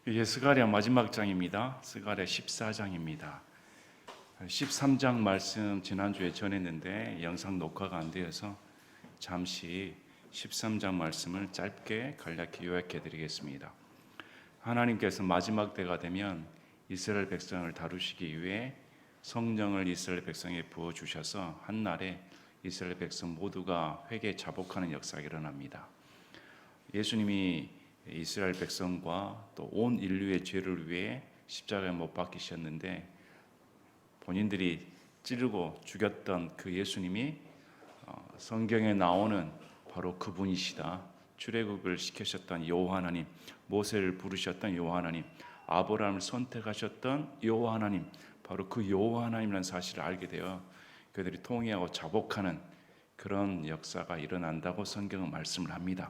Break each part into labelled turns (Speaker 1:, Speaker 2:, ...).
Speaker 1: 이게 스가랴 마지막 장입니다. 스가랴 14장입니다. 13장 말씀 지난주에 전했는데 영상 녹화가 안 되어서 잠시 13장 말씀을 짧게 간략히 요약해 드리겠습니다. 하나님께서 마지막 때가 되면 이스라엘 백성을 다루시기 위해 성령을 이스라엘 백성에 부어 주셔서 한날에 이스라엘 백성 모두가 회개 자복하는 역사가 일어납니다. 예수님이 이스라엘 백성과 또 온 인류의 죄를 위해 십자가에 못 박히셨는데 본인들이 찌르고 죽였던 그 예수님이 성경에 나오는 바로 그분이시다. 출애굽을 시키셨던 여호와 하나님, 모세를 부르셨던 여호와 하나님, 아브라함을 선택하셨던 여호와 하나님, 바로 그 여호와 하나님이라는 사실을 알게 되어 그들이 통회하고 자복하는 그런 역사가 일어난다고 성경은 말씀을 합니다.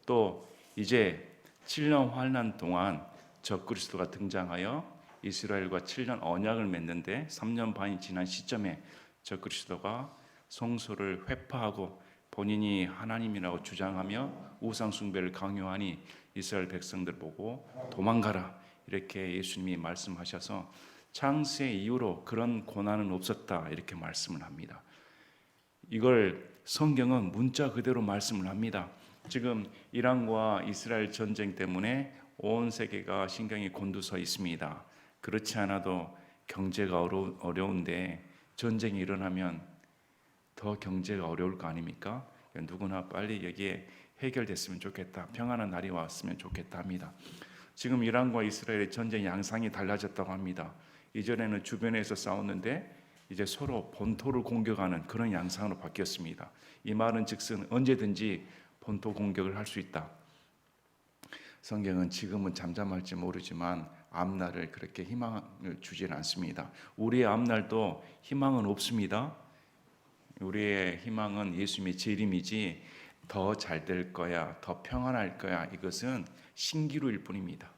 Speaker 1: 또 이제 7년 환난 동안 적그리스도가 등장하여 이스라엘과 7년 언약을 맺는데 3년 반이 지난 시점에 적그리스도가 성소를 회파하고 본인이 하나님이라고 주장하며 우상 숭배를 강요하니 이스라엘 백성들 보고 도망가라 이렇게 예수님이 말씀하셔서 창세 이후로 그런 고난은 없었다 이렇게 말씀을 합니다. 이걸 성경은 문자 그대로 말씀을 합니다. 지금 이란과 이스라엘 전쟁 때문에 온 세계가 신경이 곤두서 있습니다. 그렇지 않아도 경제가 어려운데 전쟁이 일어나면 더 경제가 어려울 거 아닙니까? 누구나 빨리 여기에 해결됐으면 좋겠다. 평안한 날이 왔으면 좋겠다 합니다. 지금 이란과 이스라엘의 전쟁 양상이 달라졌다고 합니다. 이전에는 주변에서 싸웠는데 이제 서로 본토를 공격하는 그런 양상으로 바뀌었습니다. 이 말은 즉슨 언제든지 본토 공격을 할 수 있다. 성경은 지금은 잠잠할지 모르지만 앞날을 그렇게 희망을 주지는 않습니다. 우리의 앞날도 희망은 없습니다. 우리의 희망은 예수님의 재림이지 더 잘 될 거야, 더 평안할 거야 이것은 신기루일 뿐입니다.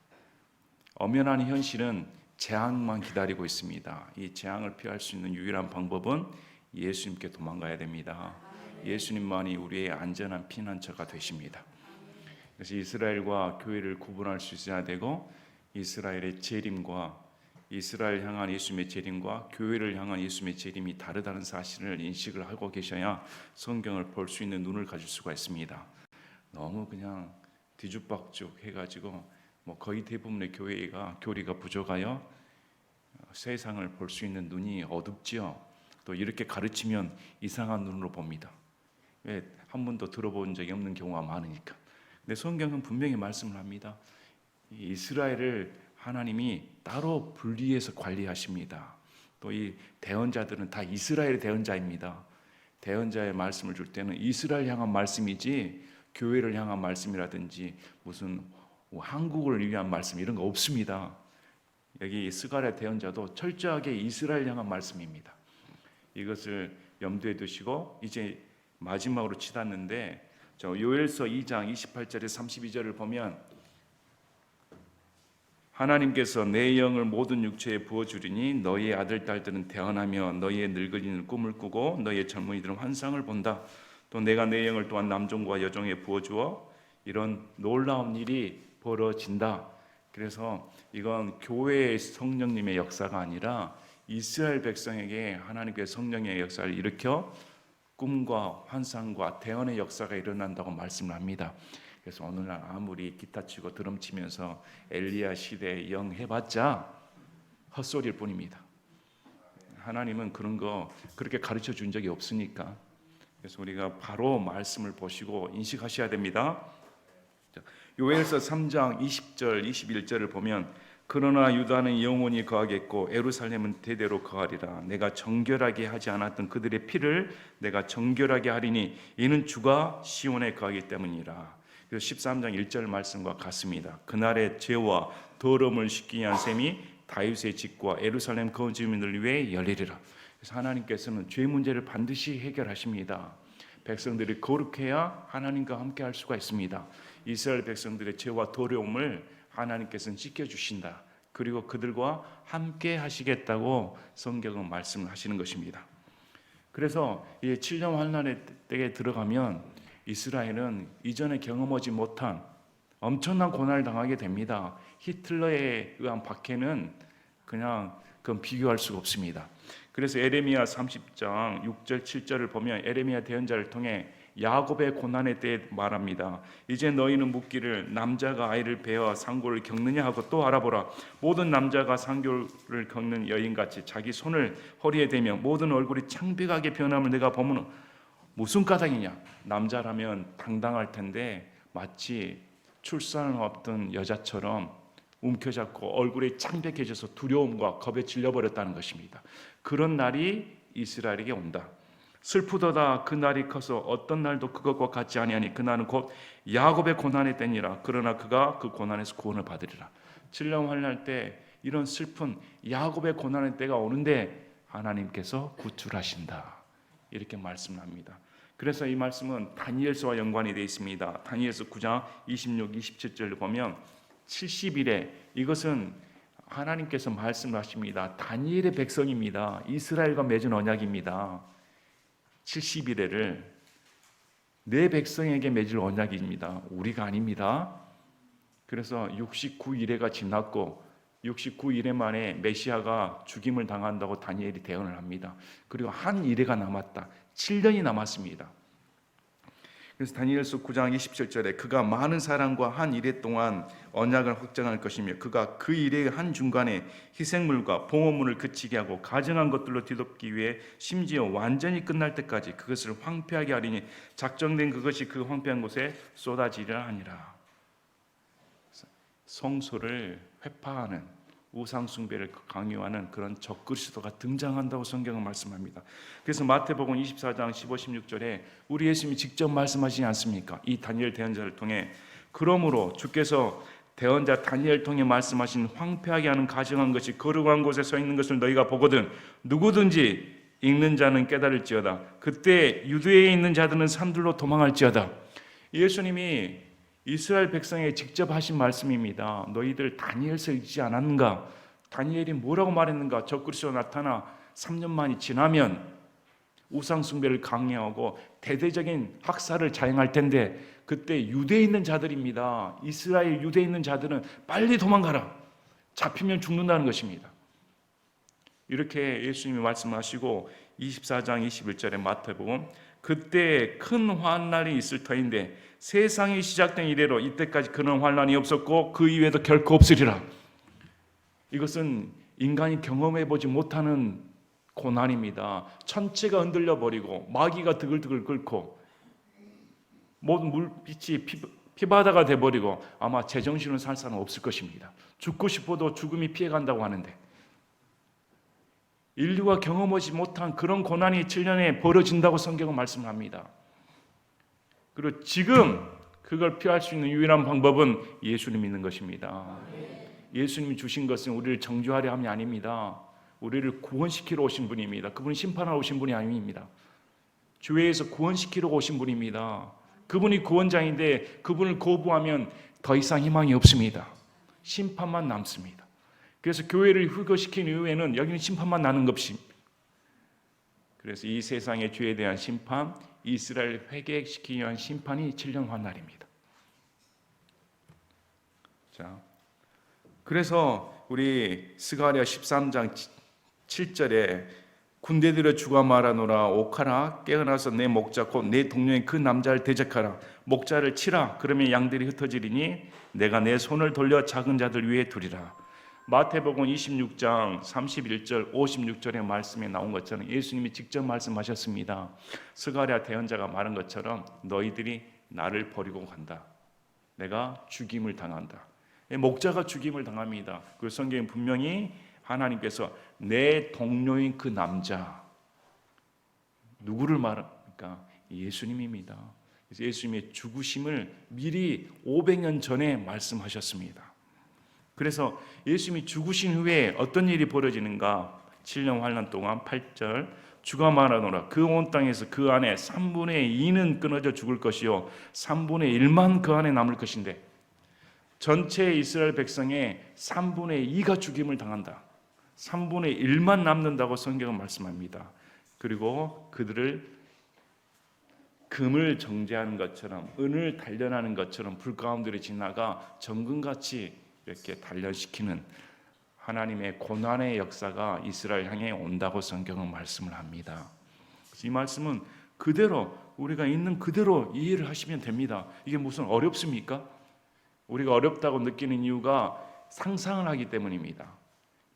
Speaker 1: 엄연한 현실은 재앙만 기다리고 있습니다. 이 재앙을 피할 수 있는 유일한 방법은 예수님께 도망가야 됩니다. 예수님만이 우리의 안전한 피난처가 되십니다. 그래서 이스라엘과 교회를 구분할 수 있어야 되고 이스라엘의 재림과 이스라엘 향한 예수님의 재림과 교회를 향한 예수님의 재림이 다르다는 사실을 인식을 하고 계셔야 성경을 볼 수 있는 눈을 가질 수가 있습니다. 너무 그냥 뒤죽박죽 해가지고 거의 대부분의 교리가 부족하여 세상을 볼 수 있는 눈이 어둡지요. 또 이렇게 가르치면 이상한 눈으로 봅니다. 왜? 한 번도 들어본 적이 없는 경우가 많으니까. 근데 성경은 분명히 말씀을 합니다. 이스라엘을 하나님이 따로 분리해서 관리하십니다. 또 이 대언자들은 다 이스라엘의 대언자입니다. 대언자의 말씀을 줄 때는 이스라엘 향한 말씀이지 교회를 향한 말씀이라든지 무슨 한국을 위한 말씀 이런 거 없습니다. 여기 스가랴 대언자도 철저하게 이스라엘 향한 말씀입니다. 이것을 염두에 두시고 이제 마지막으로 치닫는데 요엘서 2장 28절에 32절을 보면 하나님께서 내 영을 모든 육체에 부어주리니 너희의 아들 딸들은 태어나며 너희의 늙은이는 꿈을 꾸고 너희의 젊은이들은 환상을 본다. 또 내가 내 영을 또한 남종과 여종에 부어주어 이런 놀라운 일이 벌어진다. 그래서 이건 교회의 성령님의 역사가 아니라 이스라엘 백성에게 하나님께서 성령의 역사를 일으켜 꿈과 환상과 대언의 역사가 일어난다고 말씀을 합니다. 그래서 오늘날 아무리 기타 치고 드럼 치면서 엘리야 시대의 영 해봤자 헛소리일 뿐입니다. 하나님은 그런 거 그렇게 가르쳐 준 적이 없으니까. 그래서 우리가 바로 말씀을 보시고 인식하셔야 됩니다. 요엘서 3장 20절 21절을 보면 그러나 유다는 영원히 거하겠고 예루살렘은 대대로 거하리라. 내가 정결하게 하지 않았던 그들의 피를 내가 정결하게 하리니 이는 주가 시온에 거하기 때문이라. 그래서 13장 1절 말씀과 같습니다. 그날의 죄와 더러움을 씻기 위한 셈이 다윗의 집과 예루살렘 거주 주민들을 위해 열리리라. 그래서 하나님께서는 죄 문제를 반드시 해결하십니다. 백성들이 거룩해야 하나님과 함께 할 수가 있습니다. 이스라엘 백성들의 죄와 더러움을 하나님께서는 씻겨주신다. 그리고 그들과 함께 하시겠다고 성경은 말씀을 하시는 것입니다. 그래서 이 7년 환난의 때에 들어가면 이스라엘은 이전에 경험하지 못한 엄청난 고난을 당하게 됩니다. 히틀러에 의한 박해는 그냥 그건 비교할 수가 없습니다. 그래서 에레미야 30장 6절 7절을 보면 에레미야 대언자를 통해 야곱의 고난에 대해 말합니다. 이제 너희는 묻기를 남자가 아이를 베어 상고를 겪느냐 하고 또 알아보라. 모든 남자가 상고를 겪는 여인같이 자기 손을 허리에 대며 모든 얼굴이 창백하게 변함을 내가 보면 무슨 까닭이냐. 남자라면 당당할 텐데 마치 출산을 앞둔 여자처럼 움켜잡고 얼굴이 창백해져서 두려움과 겁에 질려버렸다는 것입니다. 그런 날이 이스라엘에게 온다. 슬프도다. 그 날이 커서 어떤 날도 그것과 같지 아니하니 그 날은 곧 야곱의 고난의 때니라. 그러나 그가 그 고난에서 구원을 받으리라. 7년 환난 때 이런 슬픈 야곱의 고난의 때가 오는데 하나님께서 구출하신다. 이렇게 말씀합니다. 그래서 이 말씀은 다니엘서와 연관이 되어 있습니다. 다니엘서 9장 26, 27절을 보면 70일에 이것은 하나님께서 말씀하십니다. 다니엘의 백성입니다. 이스라엘과 맺은 언약입니다. 70일에를 내 백성에게 맺을 언약입니다. 우리가 아닙니다. 그래서 69일에가 지났고 69일에 만에 메시아가 죽임을 당한다고 다니엘이 대언을 합니다. 그리고 한 일회가 남았다. 7년이 남았습니다. 그래서 다니엘서 9장 27절에 그가 많은 사람과 한 일회 동안 언약을 확정할 것이며 그가 그 일의 한 중간에 희생물과 봉헌물을 그치게 하고 가증한 것들로 뒤덮기 위해 심지어 완전히 끝날 때까지 그것을 황폐하게 하리니 작정된 그것이 그 황폐한 곳에 쏟아지리라 하니라. 성소를 회파하는 우상 숭배를 강요하는 그런 적그리스도가 등장한다고 성경은 말씀합니다. 그래서 마태복음 24장 15, 16절에 우리 예수님이 직접 말씀하시지 않습니까? 이 다니엘 대언자를 통해 그러므로 주께서 대언자 다니엘 통해 말씀하신 황폐하게 하는 가증한 것이 거룩한 곳에 서 있는 것을 너희가 보거든 누구든지 읽는 자는 깨달을지어다. 그때 유대에 있는 자들은 산들로 도망할지어다. 예수님이 이스라엘 백성에게 직접 하신 말씀입니다. 너희들 다니엘서 읽지 않았는가? 다니엘이 뭐라고 말했는가? 적그리스도가 나타나 3년만이 지나면 우상 숭배를 강요하고 대대적인 학살을 자행할 텐데 그때 유대에 있는 자들입니다. 이스라엘 유대에 있는 자들은 빨리 도망가라. 잡히면 죽는다는 것입니다. 이렇게 예수님이 말씀하시고 24장 21절에 마태복음 그때 큰 환난이 있을 터인데 세상이 시작된 이래로 이때까지 그런 환난이 없었고 그 이후에도 결코 없으리라. 이것은 인간이 경험해보지 못하는 고난입니다. 천체가 흔들려 버리고 마귀가 드글드글 끓고 모든 물빛이 피바다가 돼버리고 아마 제정신으로 살 사람은 없을 것입니다. 죽고 싶어도 죽음이 피해간다고 하는데 인류가 경험하지 못한 그런 고난이 7년에 벌어진다고 성경은 말씀합니다. 그리고 지금 그걸 피할 수 있는 유일한 방법은 예수님 믿는 것입니다. 예수님이 주신 것은 우리를 정죄하려 함이 아닙니다. 우리를 구원시키러 오신 분입니다. 그분은 심판하러 오신 분이 아닙니다. 교회에서 구원시키러 오신 분입니다. 그분이 구원자인데 그분을 거부하면 더 이상 희망이 없습니다. 심판만 남습니다. 그래서 교회를 휴거시킨 이후에는 여기는 심판만 나는 것입니다. 그래서 이 세상의 죄에 대한 심판, 이스라엘 회개시키기 위한 심판이 7년 환난입니다. 자, 그래서 우리 스가랴 13장 7절에 군대들여 주가 말하노라 옥하라 깨어나서 내 목자 곧 내 동료인 그 남자를 대적하라 목자를 치라 그러면 양들이 흩어지리니 내가 내 손을 돌려 작은 자들 위에 두리라. 마태복음 26장 31절 56절의 말씀에 나온 것처럼 예수님이 직접 말씀하셨습니다. 스가랴 대언자가 말한 것처럼 너희들이 나를 버리고 간다. 내가 죽임을 당한다. 목자가 죽임을 당합니다. 그 성경에 분명히 하나님께서 내 동료인 그 남자 누구를 말합니까? 예수님입니다. 그래서 예수님의 죽으심을 미리 500년 전에 말씀하셨습니다. 그래서 예수님이 죽으신 후에 어떤 일이 벌어지는가? 7년 환난 동안 8절 주가 말하노라 그 온 땅에서 그 안에 3분의 2는 끊어져 죽을 것이요 3분의 1만 그 안에 남을 것인데 전체 이스라엘 백성의 3분의 2가 죽임을 당한다. 3분의 1만 남는다고 성경은 말씀합니다. 그리고 그들을 금을 정죄하는 것처럼 은을 단련하는 것처럼 불 가운데로 지나가 정금같이 이렇게 단련시키는 하나님의 고난의 역사가 이스라엘 향해 온다고 성경은 말씀을 합니다. 이 말씀은 그대로 우리가 있는 그대로 이해를 하시면 됩니다. 이게 무슨 어렵습니까? 우리가 어렵다고 느끼는 이유가 상상을 하기 때문입니다.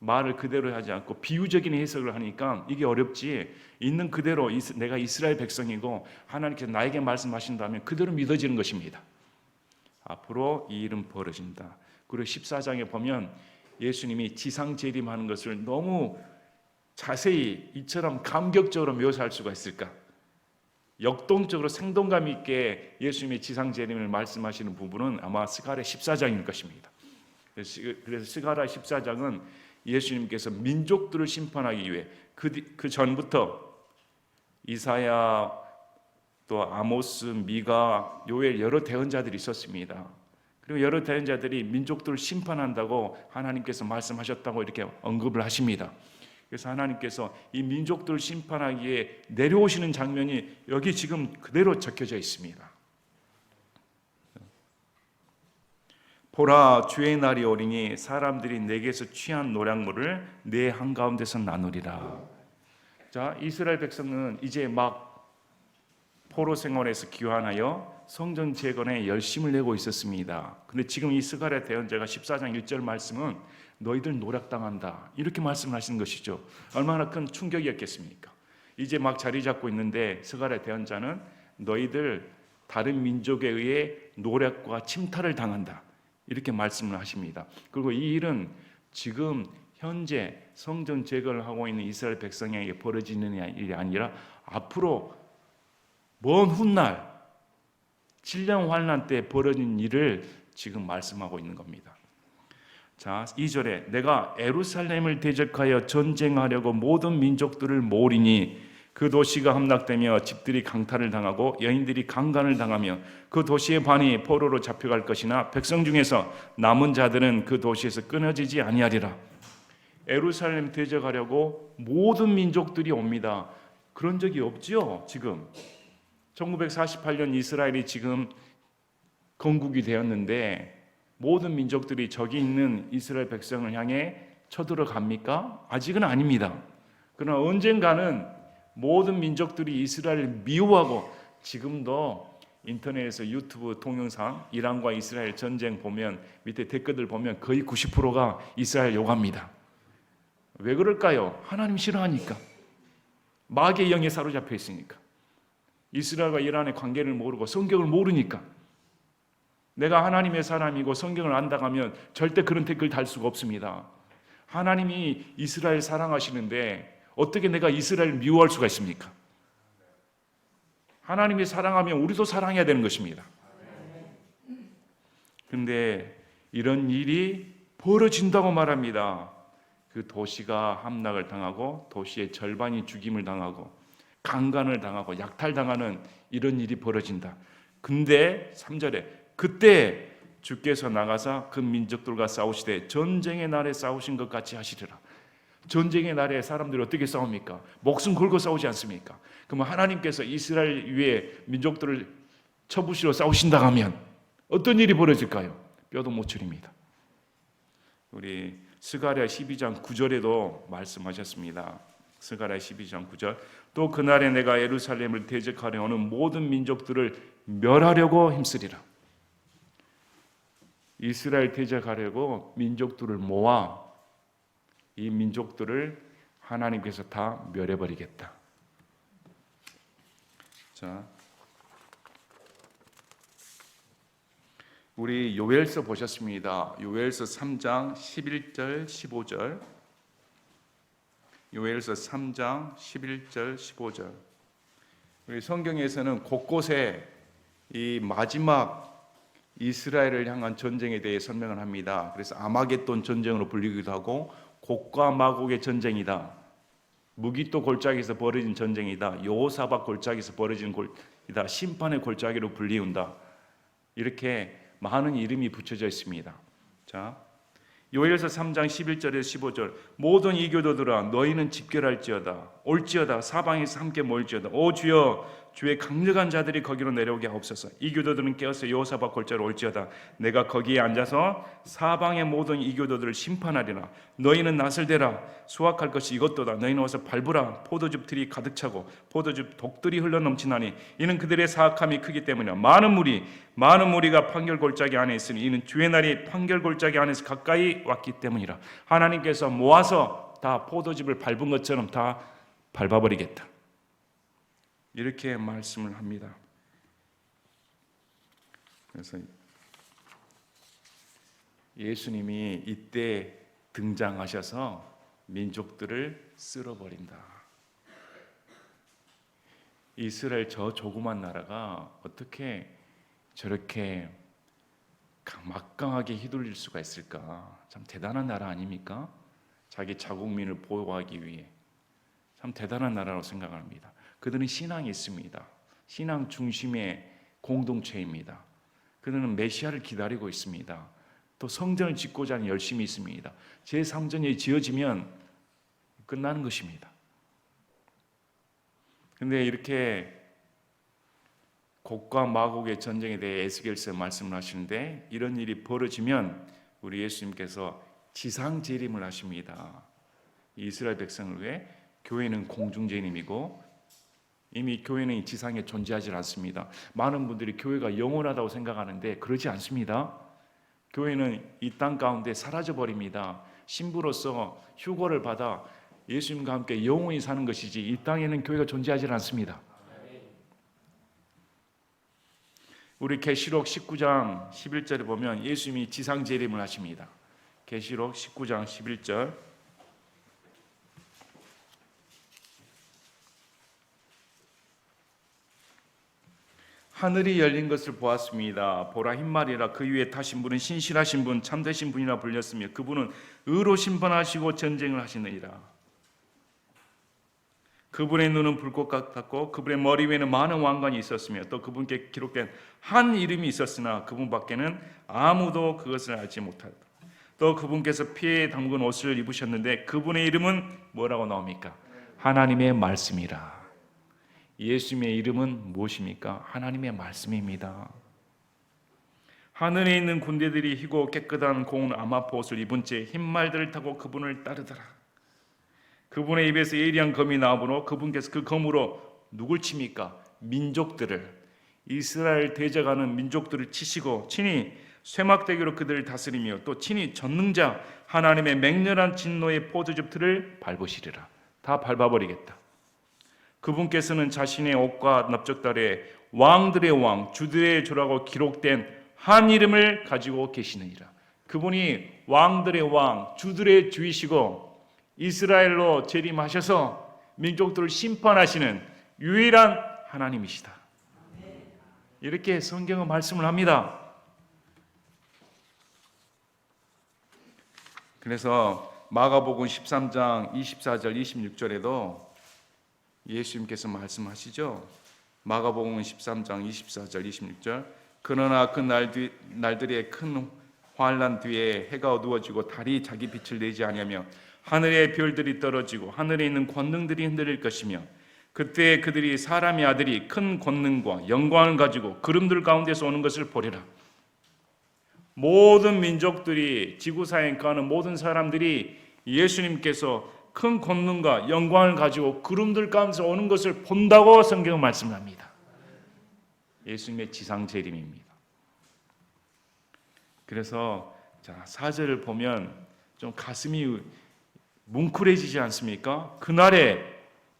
Speaker 1: 말을 그대로 하지 않고 비유적인 해석을 하니까 이게 어렵지, 있는 그대로 내가 이스라엘 백성이고 하나님께서 나에게 말씀하신다면 그대로 믿어지는 것입니다. 앞으로 이 일은 벌어진다. 그리고 14장에 보면 예수님이 지상 재림하는 것을 너무 자세히 이처럼 감격적으로 묘사할 수가 있을까? 역동적으로 생동감 있게 예수님의 지상 재림을 말씀하시는 부분은 아마 스가랴 14장일 것입니다. 그래서 스가랴 14장은 예수님께서 민족들을 심판하기 위해 그 전부터 이사야, 또 아모스, 미가, 요엘 여러 대언자들이 있었습니다. 그리고 여러 대언자들이 민족들을 심판한다고 하나님께서 말씀하셨다고 이렇게 언급을 하십니다. 그래서 하나님께서 이 민족들을 심판하기에 내려오시는 장면이 여기 지금 그대로 적혀져 있습니다. 보라, 주의 날이 오리니 사람들이 내게서 취한 노략물을 내 한가운데서 나누리라. 자, 이스라엘 백성은 이제 막 포로 생활에서 귀환하여 성전 재건에 열심을 내고 있었습니다. 근데 지금 이 스가랴 대언자가 14장 1절 말씀은 너희들 노략당한다, 이렇게 말씀하시는 것이죠. 얼마나 큰 충격이었겠습니까? 이제 막 자리 잡고 있는데 스가랴 대언자는 너희들 다른 민족에 의해 노략과 침탈을 당한다, 이렇게 말씀을 하십니다. 그리고 이 일은 지금 현재 성전 재건을 하고 있는 이스라엘 백성에게 벌어지는 일이 아니라 앞으로 먼 훗날 질병 환난 때 벌어진 일을 지금 말씀하고 있는 겁니다. 자, 2절에 내가 예루살렘을 대적하여 전쟁하려고 모든 민족들을 모으리니 그 도시가 함락되며 집들이 강탈을 당하고 여인들이 강간을 당하며 그 도시의 반이 포로로 잡혀갈 것이나 백성 중에서 남은 자들은 그 도시에서 끊어지지 아니하리라. 예루살렘 대적하려고 모든 민족들이 옵니다. 그런 적이 없죠. 지금 1948년 이스라엘이 지금 건국이 되었는데 모든 민족들이 저기 있는 이스라엘 백성을 향해 쳐들어갑니까? 아직은 아닙니다. 그러나 언젠가는 모든 민족들이 이스라엘을 미워하고, 지금도 인터넷에서 유튜브 동영상 이란과 이스라엘 전쟁 보면 밑에 댓글들 보면 거의 90%가 이스라엘 욕합니다. 왜 그럴까요? 하나님 싫어하니까, 마귀의 영에 사로잡혀 있으니까, 이스라엘과 이란의 관계를 모르고 성경을 모르니까. 내가 하나님의 사람이고 성경을 안다고 하면 절대 그런 댓글 달 수가 없습니다. 하나님이 이스라엘 사랑하시는데 어떻게 내가 이스라엘을 미워할 수가 있습니까? 하나님이 사랑하면 우리도 사랑해야 되는 것입니다. 그런데 이런 일이 벌어진다고 말합니다. 그 도시가 함락을 당하고 도시의 절반이 죽임을 당하고 강간을 당하고 약탈당하는 이런 일이 벌어진다. 근데 3절에 그때 주께서 나가사 그 민족들과 싸우시되 전쟁의 날에 싸우신 것 같이 하시리라. 전쟁의 날에 사람들이 어떻게 싸웁니까? 목숨 걸고 싸우지 않습니까? 그러면 하나님께서 이스라엘 위에 민족들을 쳐부시러 싸우신다 하면 어떤 일이 벌어질까요? 뼈도 못 추립니다. 우리 스가랴 12장 9절에도 말씀하셨습니다. 스가랴 12장 9절 또 그날에 내가 예루살렘을 대적하려 오는 모든 민족들을 멸하려고 힘쓰리라. 이스라엘 대적하려고 민족들을 모아 이 민족들을 하나님께서 다 멸해버리겠다. 자, 우리 요엘서 보셨습니다. 요엘서 3장 11절 15절. 요엘서 3장 11절 15절. 우리 성경에서는 곳곳에 이 마지막 이스라엘을 향한 전쟁에 대해 설명을 합니다. 그래서 아마겟돈 전쟁으로 불리기도 하고 곡과 마곡의 전쟁이다, 무기또 골짜기에서 벌어진 전쟁이다, 여호사밧 골짜기에서 벌어진 골이다, 심판의 골짜기로 불리운다, 이렇게 많은 이름이 붙여져 있습니다. 자, 요엘서 3장 11절에서 15절 모든 이교도들아 너희는 집결할지어다. 올지어다. 사방에서 함께 모일지어다. 오 주여, 주의 강력한 자들이 거기로 내려오게 하옵소서. 이교도들은 깨어서 여호사밧 골짜기로 올지어다. 내가 거기에 앉아서 사방의 모든 이교도들을 심판하리라. 너희는 낫을 대라. 수확할 것이 이것도다. 너희는 와서 밟으라. 포도즙 들이 가득 차고 포도즙 독들이 흘러 넘치나니 이는 그들의 사악함이 크기 때문이라. 많은 무리가 판결 골짜기 안에 있으니 이는 주의 날이 판결 골짜기 안에서 가까이 왔기 때문이라. 하나님께서 모아서 다 포도즙을 밟은 것처럼 다 밟아버리겠다, 이렇게 말씀을 합니다. 그래서 예수님이 이때 등장하셔서 민족들을 쓸어버린다. 이스라엘 저 조그만 나라가 어떻게 저렇게 막강하게 휘둘릴 수가 있을까? 참 대단한 나라 아닙니까? 자기 자국민을 보호하기 위해 참 대단한 나라라고 생각합니다. 그들은 신앙이 있습니다. 신앙 중심의 공동체입니다. 그들은 메시아를 기다리고 있습니다. 또 성전을 짓고자 하는 열심이 있습니다. 제3전이 지어지면 끝나는 것입니다. 그런데 이렇게 곡과 마곡의 전쟁에 대해 에스겔서 말씀을 하시는데, 이런 일이 벌어지면 우리 예수님께서 지상 재림을 하십니다. 이스라엘 백성을 위해. 교회는 공중재림이고 이미 교회는 지상에 존재하지 않습니다. 많은 분들이 교회가 영원하다고 생각하는데 그러지 않습니다. 교회는 이 땅 가운데 사라져버립니다. 신부로서 휴거를 받아 예수님과 함께 영원히 사는 것이지 이 땅에는 교회가 존재하지 않습니다. 우리 계시록 19장 11절에 보면 예수님이 지상 재림을 하십니다. 계시록 19장 11절, 하늘이 열린 것을 보았습니다. 보라, 흰말이라. 그 위에 타신 분은 신실하신 분, 참되신 분이라 불렸으며 그분은 의로 심판하시고 전쟁을 하시느니라. 그분의 눈은 불꽃 같았고 그분의 머리 위에는 많은 왕관이 있었으며 또 그분께 기록된 한 이름이 있었으나 그분 밖에는 아무도 그것을 알지 못하다. 또 그분께서 피에 담근 옷을 입으셨는데 그분의 이름은 뭐라고 나옵니까? 하나님의 말씀이라. 예수님의 이름은 무엇입니까? 하나님의 말씀입니다. 하늘에 있는 군대들이 희고 깨끗한 고운 암화포 옷을 입은 채 흰 말들을 타고 그분을 따르더라. 그분의 입에서 예리한 검이 나오므로 그분께서 그 검으로 누굴 칩니까? 민족들을, 이스라엘 대적하는 민족들을 치시고 친히 쇠막대기로 그들을 다스리며 또 친히 전능자 하나님의 맹렬한 진노의 포도즙 틀을 밟으시리라. 다 밟아버리겠다. 그분께서는 자신의 옷과 납작다리에 왕들의 왕, 주들의 주라고 기록된 한 이름을 가지고 계시느니라. 그분이 왕들의 왕, 주들의 주이시고 이스라엘로 재림하셔서 민족들을 심판하시는 유일한 하나님이시다. 이렇게 성경은 말씀을 합니다. 그래서 마가복음 13장 24절 26절에도 예수님께서 말씀하시죠. 마가복음 13장 24절 26절, 그러나 그 날들의 큰 환난 뒤에 해가 어두워지고 달이 자기 빛을 내지 아니하며 하늘의 별들이 떨어지고 하늘에 있는 권능들이 흔들릴 것이며 그때 그들이 사람의 아들이 큰 권능과 영광을 가지고 구름들 가운데서 오는 것을 보리라. 모든 민족들이, 지구상에 가는 모든 사람들이 예수님께서 큰 권능과 영광을 가지고 구름들 가운데서 오는 것을 본다고 성경은 말씀합니다. 예수님의 지상 재림입니다. 그래서 4절을 보면 좀 가슴이 뭉클해지지 않습니까? 그날에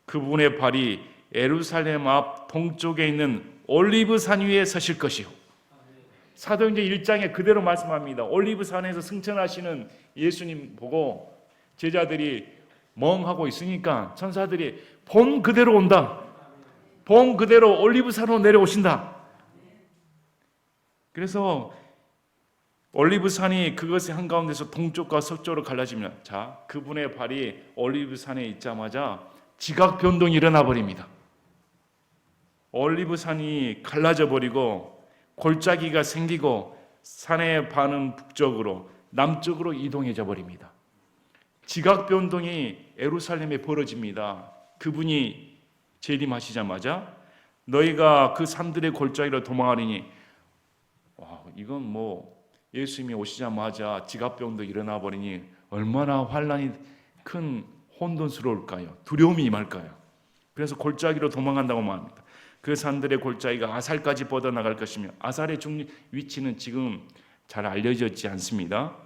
Speaker 1: 그분의 발이 예루살렘 앞 동쪽에 있는 올리브산 위에 서실 것이요. 사도행전 1장에 그대로 말씀합니다. 올리브산에서 승천하시는 예수님 보고 제자들이 멍하고 있으니까 천사들이 본 그대로 온다. 본 그대로 올리브산으로 내려오신다. 그래서 올리브산이 그것의 한가운데서 동쪽과 서쪽으로 갈라지면 그분의 발이 올리브산에 있자마자 지각 변동이 일어나 버립니다. 올리브산이 갈라져 버리고 골짜기가 생기고 산의 반은 북쪽으로 남쪽으로 이동해져 버립니다. 지각 변동이 예루살렘에 벌어집니다. 그분이 재림하시자마자 너희가 그 산들의 골짜기로 도망하리니, 와, 이건 뭐 예수님이 오시자마자 지갑병도 일어나 버리니 얼마나 환란이 큰 혼돈스러울까요? 두려움이 임할까요? 그래서 골짜기로 도망간다고 말합니다. 그 산들의 골짜기가 아살까지 뻗어나갈 것이며, 아살의 위치는 지금 잘 알려졌지 않습니다.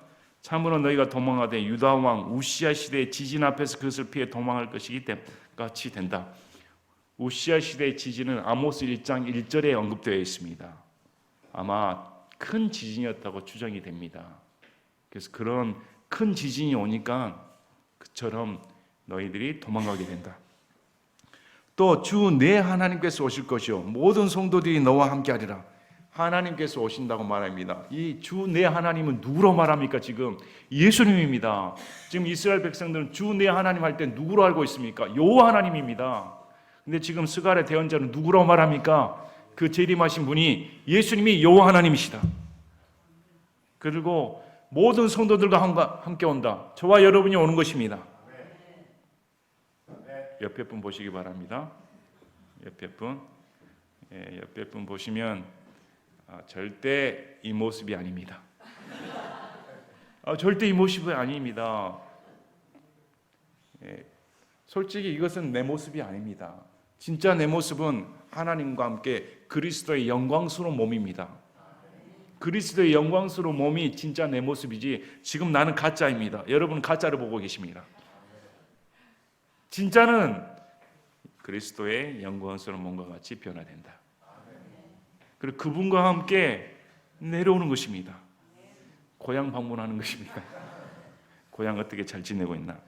Speaker 1: 참으로 너희가 도망하되 유다 왕 우시야 시대의 지진 앞에서 그것을 피해 도망할 것이기 때문에 같이 된다. 우시야 시대의 지진은 아모스 1장 1절에 언급되어 있습니다. 아마 큰 지진이었다고 추정이 됩니다. 그래서 그런 큰 지진이 오니까 그처럼 너희들이 도망가게 된다. 또 주 내 하나님께서 오실 것이요 모든 성도들이 너와 함께하리라. 하나님께서 오신다고 말합니다. 이 주 내 하나님은 누구로 말합니까? 지금 예수님입니다. 지금 이스라엘 백성들은 주 내 하나님 할 때 누구로 알고 있습니까? 여호와 하나님입니다. 근데 지금 스가랴 대언자는 누구로 말합니까? 그 재림하신 분이 예수님이 여호와 하나님이시다. 그리고 모든 성도들과 함께 온다. 저와 여러분이 오는 것입니다. 옆에 분 보시기 바랍니다. 옆에 분 보시면 절대 이 모습이 아닙니다. 절대 이 모습이 아닙니다. 솔직히 이것은 내 모습이 아닙니다. 진짜 내 모습은 하나님과 함께 그리스도의 영광스러운 몸입니다. 그리스도의 영광스러운 몸이 진짜 내 모습이지, 지금 나는 가짜입니다. 여러분은 가짜를 보고 계십니다. 진짜는 그리스도의 영광스러운 몸과 같이 변화된다. 그리고 그분과 함께 내려오는 것입니다. 고향 방문하는 것입니다. 고향 어떻게 잘 지내고 있나?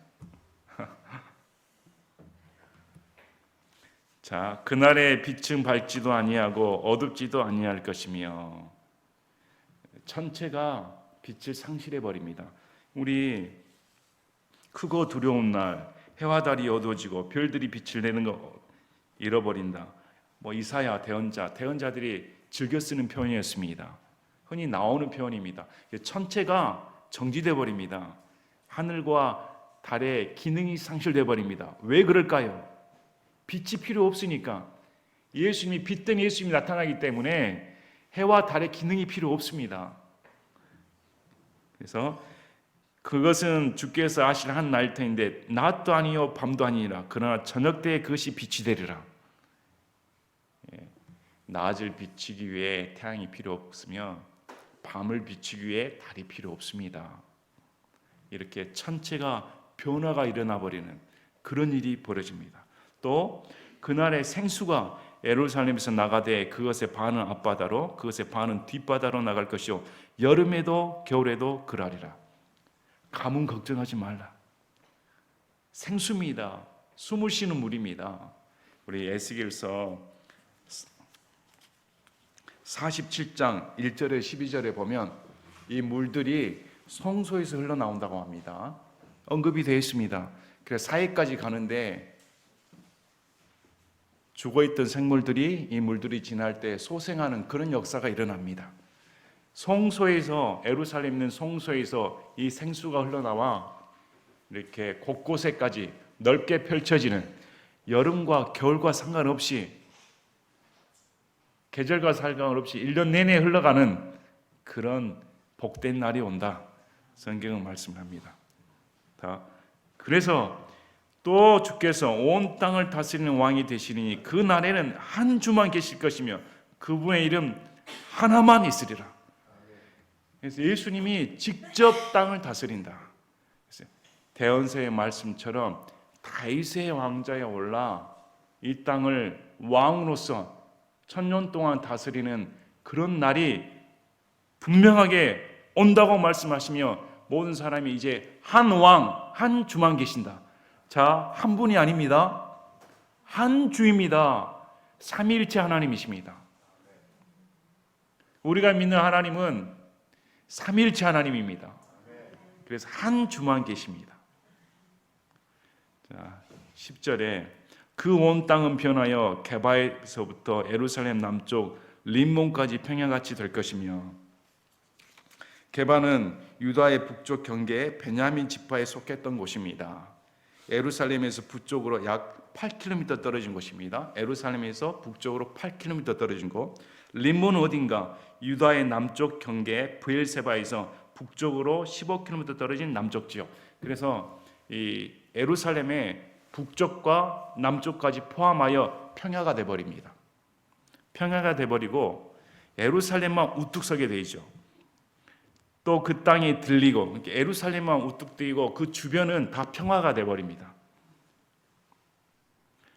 Speaker 1: 자, 그날의 빛은 밝지도 아니하고 어둡지도 아니할 것이며, 전체가 빛을 상실해 버립니다. 우리 크고 두려운 날, 해와 달이 어두워지고 별들이 빛을 내는 거 잃어버린다. 뭐 이사야 대언자들이 즐겨 쓰는 표현이었습니다. 흔히 나오는 표현입니다. 천체가 정지돼 버립니다. 하늘과 달의 기능이 상실돼 버립니다. 왜 그럴까요? 빛이 필요 없으니까. 예수님이 빛된 예수님이 나타나기 때문에 해와 달의 기능이 필요 없습니다. 그래서 그것은 주께서 하실 한 날터인데 낮도 아니요 밤도 아니니라. 그러나 저녁 때에 그것이 빛이 되리라. 낮을 비추기 위해 태양이 필요 없으며 밤을 비추기 위해 달이 필요 없습니다. 이렇게 천체가 변화가 일어나 버리는 그런 일이 벌어집니다. 또 그날의 생수가 예루살렘에서 나가되 그것의 반은 앞바다로 그것의 반은 뒷바다로 나갈 것이요 여름에도 겨울에도 그러하리라. 가뭄 걱정하지 말라. 생수입니다. 숨을 쉬는 물입니다. 우리 에스겔서 47장 1절에 12절에 보면 이 물들이 성소에서 흘러나온다고 합니다. 언급이 되어 있습니다. 그래서 사해까지 가는데 죽어있던 생물들이 이 물들이 지날 때 소생하는 그런 역사가 일어납니다. 성소에서, 예루살렘 있는 성소에서 이 생수가 흘러나와 이렇게 곳곳에까지 넓게 펼쳐지는, 여름과 겨울과 상관없이, 계절과 상관없이 1년 내내 흘러가는 그런 복된 날이 온다. 성경은 말씀합니다. 그래서 또 주께서 온 땅을 다스리는 왕이 되시리니 그 날에는 한 주만 계실 것이며 그분의 이름 하나만 있으리라. 그래서 예수님이 직접 땅을 다스린다. 대언서의 말씀처럼 다윗의 왕자에 올라 이 땅을 왕으로서 1000년 동안 다스리는 그런 날이 분명하게 온다고 말씀하시며 모든 사람이 이제 한 왕, 한 주만 계신다. 자, 한 분이 아닙니다. 한 주입니다. 삼위일체 하나님이십니다. 우리가 믿는 하나님은 삼위일체 하나님입니다. 그래서 한 주만 계십니다. 자, 10절에 그 온 땅은 변하여 게바에서부터 예루살렘 남쪽 림몬까지 평야같이 될 것이며, 게바는 유다의 북쪽 경계에 베냐민 지파에 속했던 곳입니다. 예루살렘에서 북쪽으로 약 8km 떨어진 곳입니다. 예루살렘에서 북쪽으로 8km 떨어진 곳. 림몬은 어딘가? 유다의 남쪽 경계 브엘세바에서 북쪽으로 15km 떨어진 남쪽 지역. 그래서 이 예루살렘의 북쪽과 남쪽까지 포함하여 평야가 돼 버립니다. 평야가 돼 버리고 예루살렘만 우뚝 서게 되죠. 또 그 땅이 들리고 예루살렘만 우뚝 뜨이고 그 주변은 다 평화가 돼 버립니다.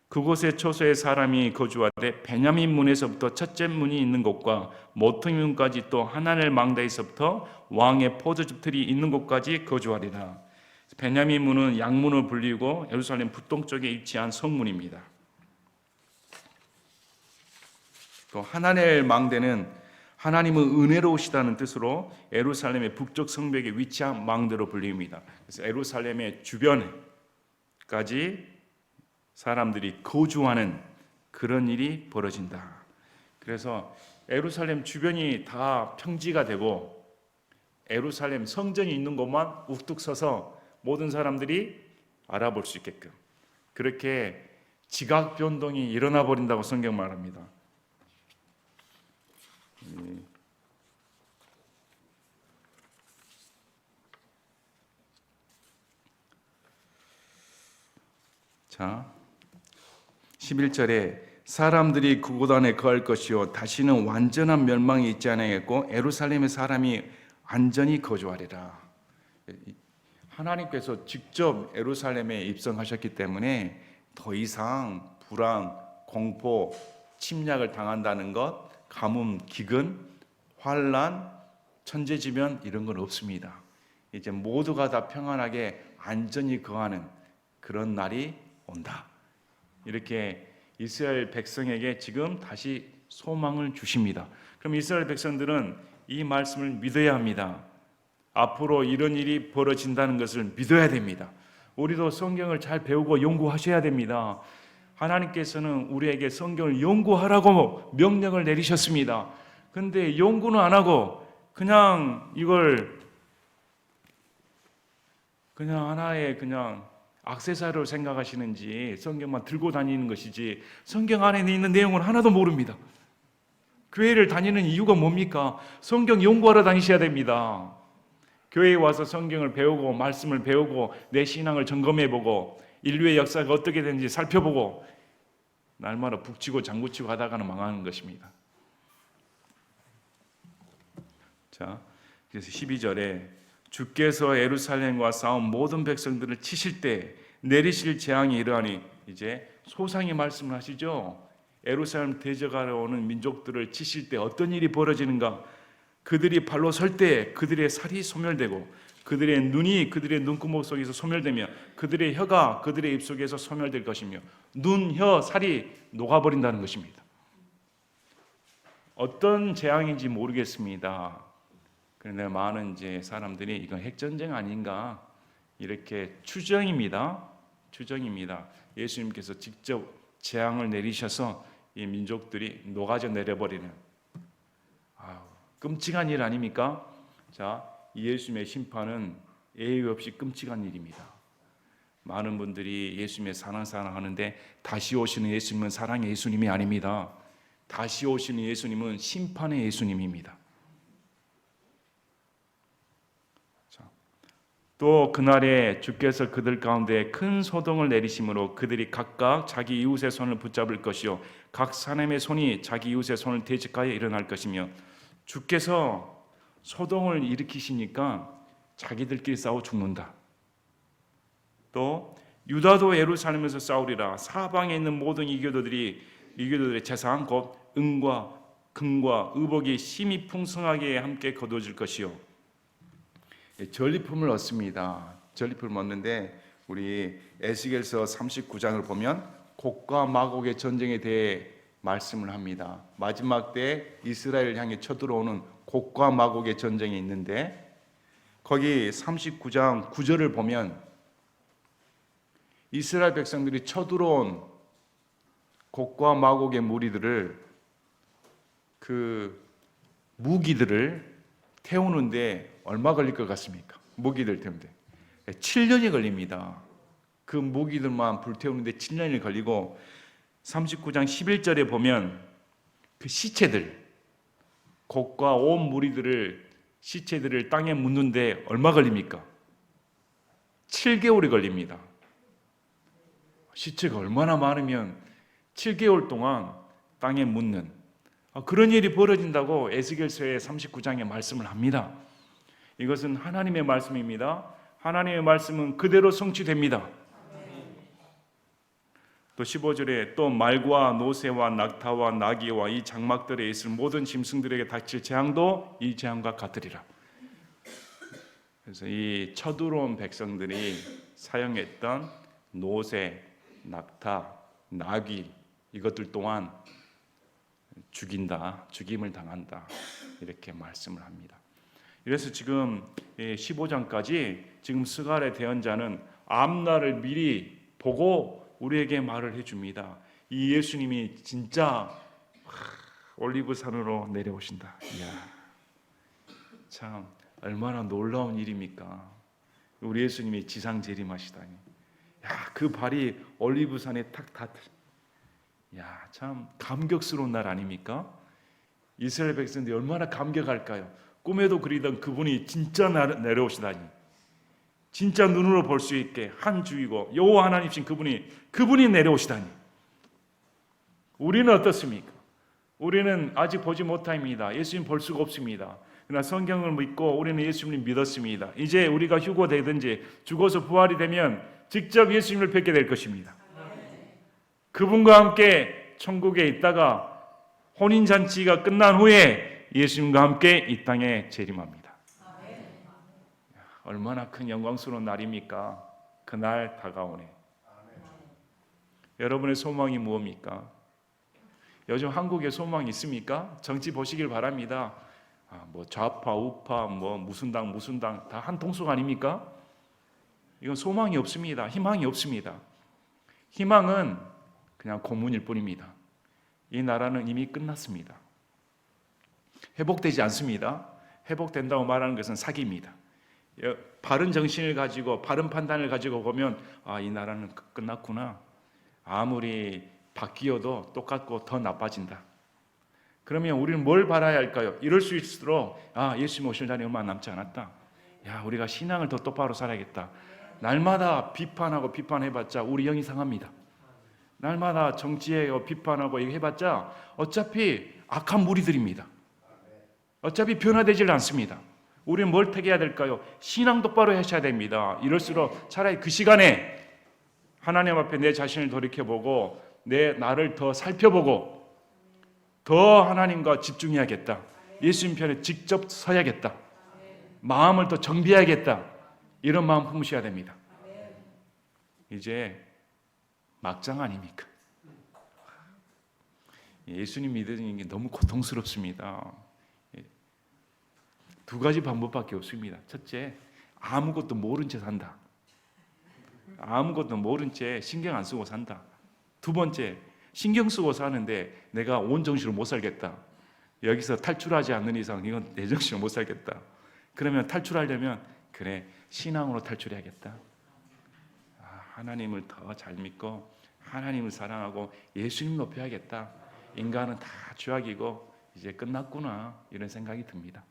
Speaker 1: 그곳에 초소의 사람이 거주하되 베냐민 문에서부터 첫째 문이 있는 곳과 모퉁이 문까지 또 하나넬 망대에서부터 왕의 포도즙 틀이 있는 곳까지 거주하리라. 베냐민 문은 양문을 불리고 예루살렘 북동쪽에 위치한 성문입니다. 또 하나넬 망대는 하나님은 은혜로우시다는 뜻으로 예루살렘의 북쪽 성벽에 위치한 망대로 불립니다. 그래서 예루살렘의 주변까지 사람들이 거주하는 그런 일이 벌어진다. 그래서 예루살렘 주변이 다 평지가 되고 예루살렘 성전이 있는 곳만 우뚝 서서 모든 사람들이 알아볼 수 있게끔 그렇게 지각 변동이 일어나 버린다고 성경 말합니다. 자, 11절에 사람들이 그곳 안에 거할 것이요 다시는 완전한 멸망이 있지 아니하겠고 예루살렘의 사람이 안전히 거주하리라. 하나님께서 직접 예루살렘에 입성하셨기 때문에 더 이상 불안, 공포, 침략을 당한다는 것, 가뭄, 기근, 환란, 천재지변 이런 건 없습니다. 이제 모두가 다 평안하게 안전히 거하는 그런 날이 온다. 이렇게 이스라엘 백성에게 지금 다시 소망을 주십니다. 그럼 이스라엘 백성들은 이 말씀을 믿어야 합니다. 앞으로 이런 일이 벌어진다는 것을 믿어야 됩니다. 우리도 성경을 잘 배우고 연구하셔야 됩니다. 하나님께서는 우리에게 성경을 연구하라고 명령을 내리셨습니다. 근데 연구는 안 하고 그냥 이걸 그냥 하나의 그냥 액세서리로 생각하시는지 성경만 들고 다니는 것이지 성경 안에 있는 내용을 하나도 모릅니다. 교회를 다니는 이유가 뭡니까? 성경 연구하러 다니셔야 됩니다. 교회에 와서 성경을 배우고 말씀을 배우고 내 신앙을 점검해보고 인류의 역사가 어떻게 되는지 살펴보고 날마다 북치고 장구치고 하다가는 망하는 것입니다. 자, 그래서 12절에 주께서 예루살렘과 싸운 모든 백성들을 치실 때 내리실 재앙이 이러하니 이제 소상히 말씀을 하시죠. 예루살렘 대적하러 오는 민족들을 치실 때 어떤 일이 벌어지는가? 그들이 발로 설 때 그들의 살이 소멸되고 그들의 눈이 그들의 눈구멍 속에서 소멸되며 그들의 혀가 그들의 입 속에서 소멸될 것이며 눈, 혀, 살이 녹아버린다는 것입니다. 어떤 재앙인지 모르겠습니다. 그런데 많은 이제 사람들이 이건 핵전쟁 아닌가 이렇게 추정입니다. 예수님께서 직접 재앙을 내리셔서 이 민족들이 녹아져 내려버리는 끔찍한 일 아닙니까? 자, 이 예수님의 심판은 예의 없이 끔찍한 일입니다. 많은 분들이 예수님의 사랑 하는데 다시 오시는 예수님은 사랑의 예수님이 아닙니다. 다시 오시는 예수님은 심판의 예수님입니다. 또 그날에 주께서 그들 가운데 큰 소동을 내리심으로 그들이 각각 자기 이웃의 손을 붙잡을 것이요 각 사람의 손이 자기 이웃의 손을 대적하여 일어날 것이며 주께서 소동을 일으키시니까 자기들끼리 싸워 죽는다. 또 유다도 예루살렘에서 싸우리라. 사방에 있는 모든 이교도들의 재산 곧 은과 금과 의복이 심히 풍성하게 함께 거두어질 것이요 전리품을 얻습니다. 전리품을 얻는데 우리 에스겔서 39장을 보면 곡과 마곡의 전쟁에 대해 말씀을 합니다. 마지막 때 이스라엘을 향해 쳐들어오는 곡과 마곡의 전쟁이 있는데 거기 39장 9절을 보면 이스라엘 백성들이 쳐들어온 곡과 마곡의 무리들을 그 무기들을 태우는데 얼마 걸릴 것 같습니까? 무기들 때문에 7년이 걸립니다. 그 무기들만 불태우는데 7년이 걸리고 39장 11절에 보면 그 시체들, 곡과 온 무리들을 시체들을 땅에 묻는데 얼마 걸립니까? 7개월이 걸립니다. 시체가 얼마나 많으면 7개월 동안 땅에 묻는 그런 일이 벌어진다고 에스겔서의 39장에 말씀을 합니다. 이것은 하나님의 말씀입니다. 하나님의 말씀은 그대로 성취됩니다. 또 15절에 또 말과 노새와 낙타와 나귀와 이 장막들에 있을 모든 짐승들에게 닥칠 재앙도 이 재앙과 같으리라. 그래서 이 쳐들어온 백성들이 사용했던 노새, 낙타, 나귀 이것들 또한 죽인다, 죽임을 당한다 이렇게 말씀을 합니다. 그래서 지금 15장까지 지금 스갈의 대언자는 앞날을 미리 보고 우리에게 말을 해줍니다. 이 예수님이 진짜 올리브산으로 내려오신다. 이야, 참 얼마나 놀라운 일입니까? 우리 예수님이 지상 재림하시다니. 야, 그 발이 올리브산에 탁 닿. 야, 참 감격스러운 날 아닙니까? 이스라엘 백성들이 얼마나 감격할까요? 꿈에도 그리던 그분이 진짜 내려오시다니. 진짜 눈으로 볼 수 있게 한 주이고 여호와 하나님이신 그분이 내려오시다니. 우리는 어떻습니까? 우리는 아직 보지 못합니다. 예수님 볼 수가 없습니다. 그러나 성경을 믿고 우리는 예수님을 믿었습니다. 이제 우리가 휴거되든지 죽어서 부활이 되면 직접 예수님을 뵙게 될 것입니다. 그분과 함께 천국에 있다가 혼인잔치가 끝난 후에 예수님과 함께 이 땅에 재림합니다. 얼마나 큰 영광스러운 날입니까? 그날 다가오네. 여러분의 소망이 무엇입니까? 요즘 한국에 소망이 있습니까? 정치 보시길 바랍니다. 뭐 좌파, 우파, 뭐 무슨 당 다 한 통속 아닙니까? 이건 소망이 없습니다. 희망이 없습니다. 희망은 그냥 고문일 뿐입니다. 이 나라는 이미 끝났습니다. 회복되지 않습니다. 회복된다고 말하는 것은 사기입니다. 바른 정신을 가지고 바른 판단을 가지고 보면 이 나라는 끝났구나. 아무리 바뀌어도 똑같고 더 나빠진다. 그러면 우리는 뭘 바라야 할까요? 이럴 수 있도록 예수님 오실 날이 얼마 남지 않았다. 야, 우리가 신앙을 더 똑바로 살아야겠다. 날마다 비판하고 비판해봤자 우리 영이 상합니다. 날마다 정치에 비판하고 해봤자 어차피 악한 무리들입니다. 어차피 변화되질 않습니다. 우리는 뭘 택해야 될까요? 신앙 똑바로 하셔야 됩니다. 이럴수록 차라리 그 시간에 하나님 앞에 내 자신을 돌이켜보고 나를 더 살펴보고 더 하나님과 집중해야겠다. 예수님 편에 직접 서야겠다. 마음을 더 정비해야겠다. 이런 마음 품으셔야 됩니다. 이제 막장 아닙니까? 예수님 믿는 게 너무 고통스럽습니다. 두 가지 방법밖에 없습니다. 첫째, 아무것도 모른 채 산다. 아무것도 모른 채 신경 안 쓰고 산다. 두 번째, 신경 쓰고 사는데 내가 온 정신으로 못 살겠다. 여기서 탈출하지 않는 이상 이건 내 정신으로 못 살겠다. 그러면 탈출하려면 그래, 신앙으로 탈출해야겠다. 하나님을 더 잘 믿고 하나님을 사랑하고 예수님 높여야겠다. 인간은 다 죄악이고 이제 끝났구나 이런 생각이 듭니다.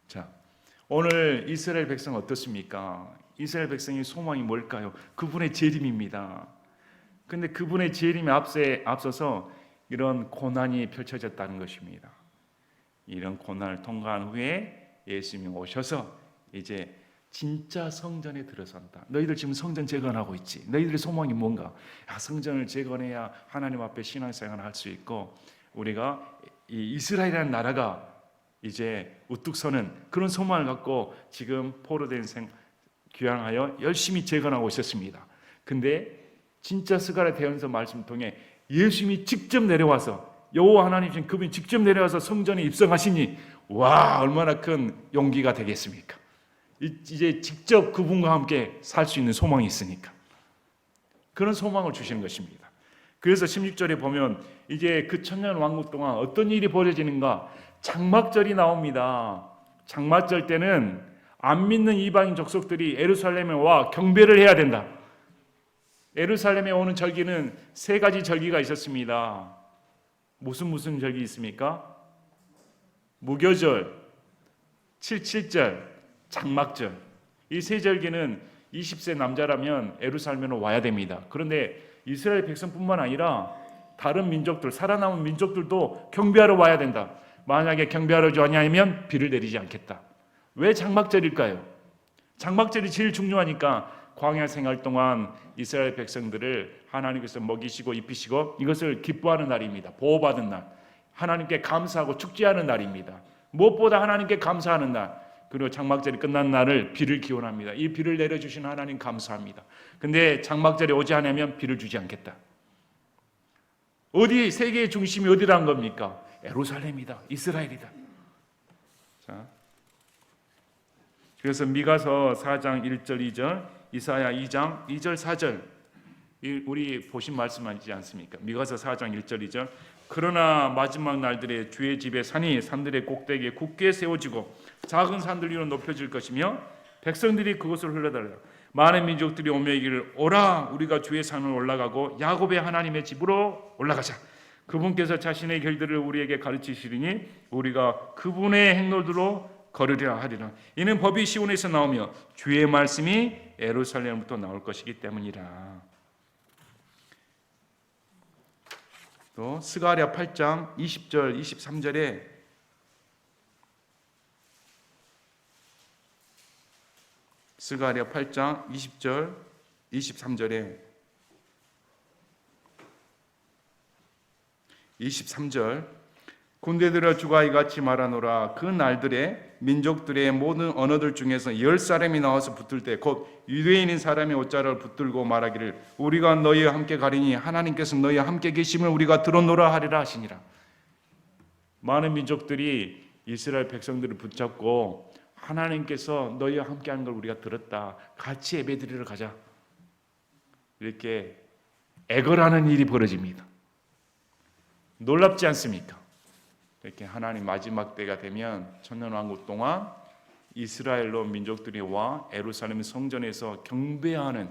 Speaker 1: 자, 오늘 이스라엘 백성 어떻습니까? 이스라엘 백성의 소망이 뭘까요? 그분의 재림입니다. 근데 그분의 재림에 앞서서 이런 고난이 펼쳐졌다는 것입니다. 이런 고난을 통과한 후에 예수님이 오셔서 이제 진짜 성전에 들어선다. 너희들 지금 성전 재건하고 있지. 너희들의 소망이 뭔가? 성전을 재건해야 하나님 앞에 신앙생활을 할 수 있고 우리가 이 이스라엘이라는 나라가 이제 우뚝 서는 그런 소망을 갖고 지금 포로된 귀환하여 열심히 재건하고 있었습니다. 근데 진짜 스가랴 대언서 말씀 통해 예수님이 직접 내려와서 여호와 하나님이신 그분이 직접 내려와서 성전에 입성하시니 와, 얼마나 큰 용기가 되겠습니까? 이제 직접 그분과 함께 살 수 있는 소망이 있으니까 그런 소망을 주시는 것입니다. 그래서 16절에 보면 이제 그 천년 왕국 동안 어떤 일이 벌어지는가? 장막절이 나옵니다. 장막절 때는 안 믿는 이방인 족속들이 예루살렘에 와 경배를 해야 된다. 예루살렘에 오는 절기는 세 가지 절기가 있었습니다. 무슨 절기 있습니까? 무교절, 칠칠절, 장막절. 이 세 절기는 20세 남자라면 예루살렘으로 와야 됩니다. 그런데 이스라엘 백성뿐만 아니라 다른 민족들, 살아남은 민족들도 경배하러 와야 된다. 만약에 경배하러 오지 아니하면 비를 내리지 않겠다. 왜 장막절일까요? 장막절이 제일 중요하니까 광야 생활 동안 이스라엘 백성들을 하나님께서 먹이시고 입히시고 이것을 기뻐하는 날입니다. 보호받은 날, 하나님께 감사하고 축제하는 날입니다. 무엇보다 하나님께 감사하는 날, 그리고 장막절이 끝난 날을 비를 기원합니다. 이 비를 내려주신 하나님 감사합니다. 근데 장막절이 오지 않으면 비를 주지 않겠다. 어디, 세계의 중심이 어디란 겁니까? 예루살렘이다, 이스라엘이다. 자, 그래서 미가서 4장 1절 2절, 이사야 2장 2절 4절, 우리 보신 말씀 아니지 않습니까? 미가서 4장 1절 2절. 그러나 마지막 날들에 주의 집의 산이 산들의 꼭대기에 굳게 세워지고 작은 산들 위로 높여질 것이며 백성들이 그것을 흘러달라. 많은 민족들이 오며 이기를 오라, 우리가 주의 산을 올라가고 야곱의 하나님의 집으로 올라가자. 그분께서 자신의 길들을 우리에게 가르치시리니 우리가 그분의 행로들로 걸으려 하리라. 이는 법이 시온에서 나오며 주의 말씀이 예루살렘부터 나올 것이기 때문이라. 또 스가랴 8장 20절 23절에 스가랴 8장 20절 23절에 23절 군대들아 주가 이같이 말하노라. 그 날들에 민족들의 모든 언어들 중에서 10사람이 나와서 붙을 때 곧 유대인인 사람의 옷자락을 붙들고 말하기를 우리가 너희와 함께 가리니 하나님께서 너희와 함께 계심을 우리가 들었노라 하리라 하시니라. 많은 민족들이 이스라엘 백성들을 붙잡고 하나님께서 너희와 함께하는 걸 우리가 들었다. 같이 예배드리러 가자. 이렇게 애걸하는 일이 벌어집니다. 놀랍지 않습니까? 이렇게 하나님 마지막 때가 되면 천년왕국 동안 이스라엘로 민족들이 와 예루살렘 성전에서 경배하는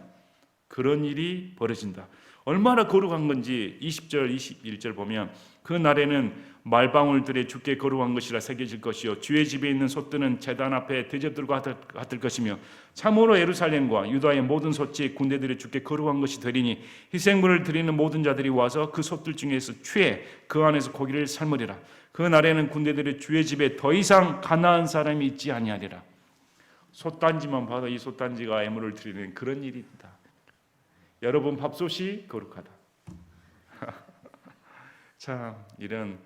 Speaker 1: 그런 일이 벌어진다. 얼마나 거룩한 건지 20절 21절 보면 그 날에는 말방울들의 주께 거룩한 것이라 새겨질 것이요 주의 집에 있는 솥들은 제단 앞에 대접들과 같을 것이며 참으로 예루살렘과 유다의 모든 솥이 군대들의 주께 거룩한 것이 되리니 희생물을 드리는 모든 자들이 와서 그 솥들 중에서 취해 그 안에서 고기를 삶으리라. 그 날에는 군대들의 주의 집에 더 이상 가나안 사람이 있지 아니하리라. 솥단지만 봐도 이 솥단지가 예물을 드리는 그런 일이다. 여러분 밥솥이 거룩하다. 참 이런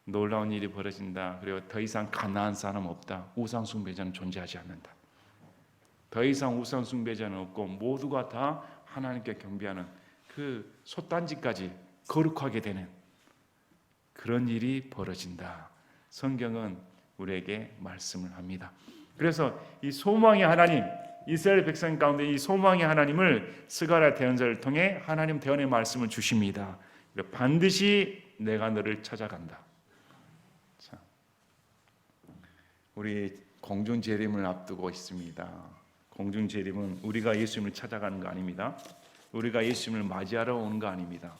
Speaker 1: 놀라운 일이 벌어진다. 그리고 더 이상 가나안 사람 없다. 우상 숭배자는 존재하지 않는다. 더 이상 우상 숭배자는 없고 모두가 다 하나님께 경배하는 그 솥단지까지 거룩하게 되는 그런 일이 벌어진다. 성경은 우리에게 말씀을 합니다. 그래서 이 소망의 하나님, 이스라엘 백성 가운데 이 소망의 하나님을 스가랴 대언자를 통해 하나님 대언의 말씀을 주십니다. 반드시 내가 너를 찾아간다. 자, 우리 공중재림을 앞두고 있습니다. 공중재림은 우리가 예수님을 찾아가는 거 아닙니다. 우리가 예수님을 맞이하러 오는 거 아닙니다.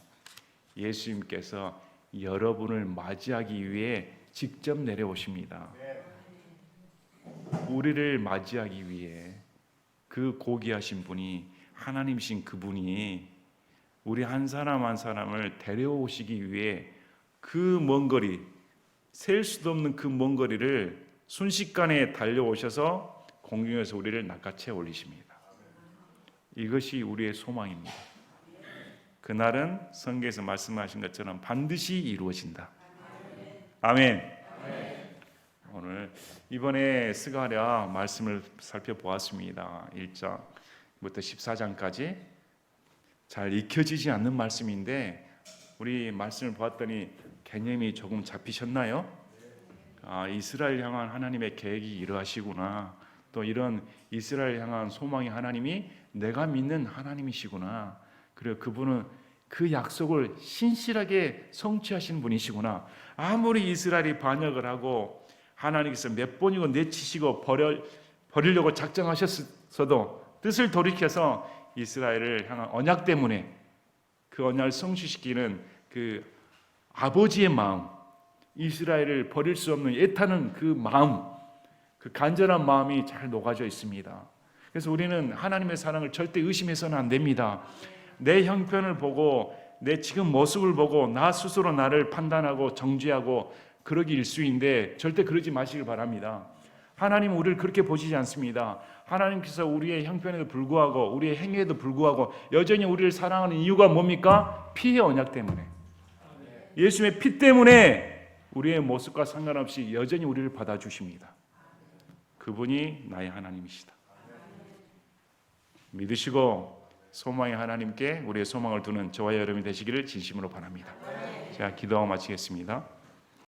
Speaker 1: 예수님께서 여러분을 맞이하기 위해 직접 내려오십니다. 우리를 맞이하기 위해 그 고귀하신 분이 하나님이신 그분이 우리 한 사람 한 사람을 데려오시기 위해 그 먼 거리, 셀 수도 없는 그 먼 거리를 순식간에 달려오셔서 공중에서 우리를 낚아채 올리십니다. 이것이 우리의 소망입니다. 그날은 성경에서 말씀하신 것처럼 반드시 이루어진다. 아멘. 오늘 이번에 스가랴 말씀을 살펴보았습니다. 1장부터 14장까지 잘 익혀지지 않는 말씀인데 우리 말씀을 보았더니 개념이 조금 잡히셨나요? 이스라엘 향한 하나님의 계획이 이러하시구나. 또 이런 이스라엘 향한 소망의 하나님이 내가 믿는 하나님이시구나. 그리고 그분은 그 약속을 신실하게 성취하신 분이시구나. 아무리 이스라엘이 반역을 하고 하나님께서 몇 번이고 내치시고 버리려고 작정하셨어도 뜻을 돌이켜서 이스라엘을 향한 언약 때문에 그 언약을 성취시키는 그 아버지의 마음, 이스라엘을 버릴 수 없는 애타는 그 마음, 그 간절한 마음이 잘 녹아져 있습니다. 그래서 우리는 하나님의 사랑을 절대 의심해서는 안 됩니다. 내 형편을 보고 내 지금 모습을 보고 나 스스로 나를 판단하고 정죄하고 그러기 일쑤인데 절대 그러지 마시길 바랍니다. 하나님은 우리를 그렇게 보시지 않습니다. 하나님께서 우리의 형편에도 불구하고 우리의 행위에도 불구하고 여전히 우리를 사랑하는 이유가 뭡니까? 피의 언약 때문에, 예수님의 피 때문에 우리의 모습과 상관없이 여전히 우리를 받아주십니다. 그분이 나의 하나님이시다. 믿으시고 소망의 하나님께 우리의 소망을 두는 저와 여러분이 되시기를 진심으로 바랍니다. 자, 기도하고 마치겠습니다.